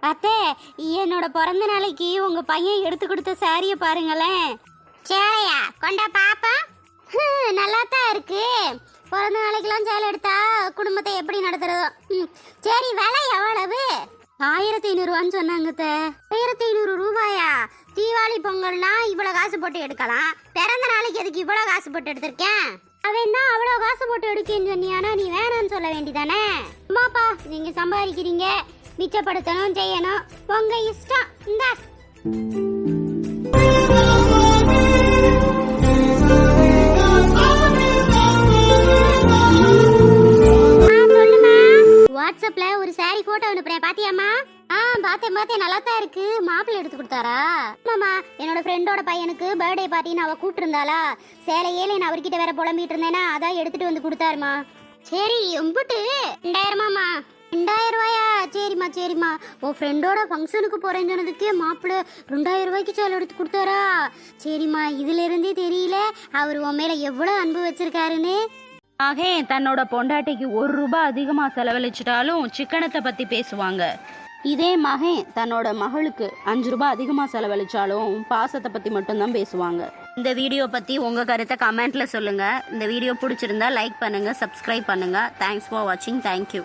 அத்தை, என்னோட பிறந்த நாளைக்கு உங்க பையன் எடுத்து கொடுத்த சாரியை பாருங்களேன். சேலையா கொண்டா பாப்பா. நல்லா தான் இருக்கு. பிறந்த நாளைக்கெல்லாம் சேலை எடுத்தா குடும்பத்தை எப்படி நடத்துறதோ. சரி, விலை எவ்வளவு? 1500 சொன்னாங்க. 1500 ரூபாயா? தீபாவளி பொங்கல்னா இவ்வளவு காசு போட்டு எடுக்கலாம், பிறந்த நாளைக்கு எதுக்கு இவ்வளவு காசு போட்டு எடுத்திருக்கேன்? அவன் தான் அவ்வளவு காசு போட்டு எடுக்கேன்னு சொன்னியானா நீ வேணான்னு சொல்ல வேண்டிதானே? அம்மாப்பா, நீங்க சம்பாதிக்கிறீங்க, மிச்சப்படுத்தணும் செய்யணும், உங்க இஷ்டம். இந்த வாட்ஸ்அப்ல ஒரு சாரி போட்டோ அனுப்புறேன், பாத்தியாமா? பார்த்தேன், நல்லா தான் இருக்கு. மாப்பிள்ளை எடுத்து கொடுத்தாரா? ஆமாமா, என்னோட ஃப்ரெண்டோட பையனுக்கு பர்த்டே பார்ட்டின்னு அவ கூப்பிட்டு இருந்தாளா, சேலையே நான் அவர்கிட்ட வேற புலம்பிட்டு இருந்தேன்னா அதான் எடுத்துட்டு வந்து கொடுத்தாருமா. சரி, எம்பிட்டு 2000? 2000 ரூபாயா? சரிம்மா. உன் ஃப்ரெண்டோட ஃபங்க்ஷனுக்கு போறேன்னு சொன்னதுக்கே மாப்பிள்ளை 2000 ரூபாய்க்கு சேலை எடுத்து கொடுத்தாரா? சரிம்மா, இதுல இருந்தே தெரியல அவர் உன் மேல எவ்வளவு அன்பு வச்சிருக்காருன்னு. மகன் தன்னோட பொண்டாட்டிக்கு 1 ரூபாய் அதிகமாக செலவழிச்சிட்டாலும் சிக்கனத்தை பற்றி பேசுவாங்க. இதே மகன் தன்னோட மகளுக்கு 5 ரூபாய் அதிகமாக செலவழிச்சாலும் பாசத்தை பற்றி மட்டும்தான் பேசுவாங்க. இந்த வீடியோ பற்றி உங்கள் கருத்தை கமெண்ட்டில் சொல்லுங்கள். இந்த வீடியோ பிடிச்சிருந்தா லைக் பண்ணுங்கள், சப்ஸ்கிரைப் பண்ணுங்கள். தேங்க்ஸ் ஃபார் வாட்சிங். தேங்க்யூ.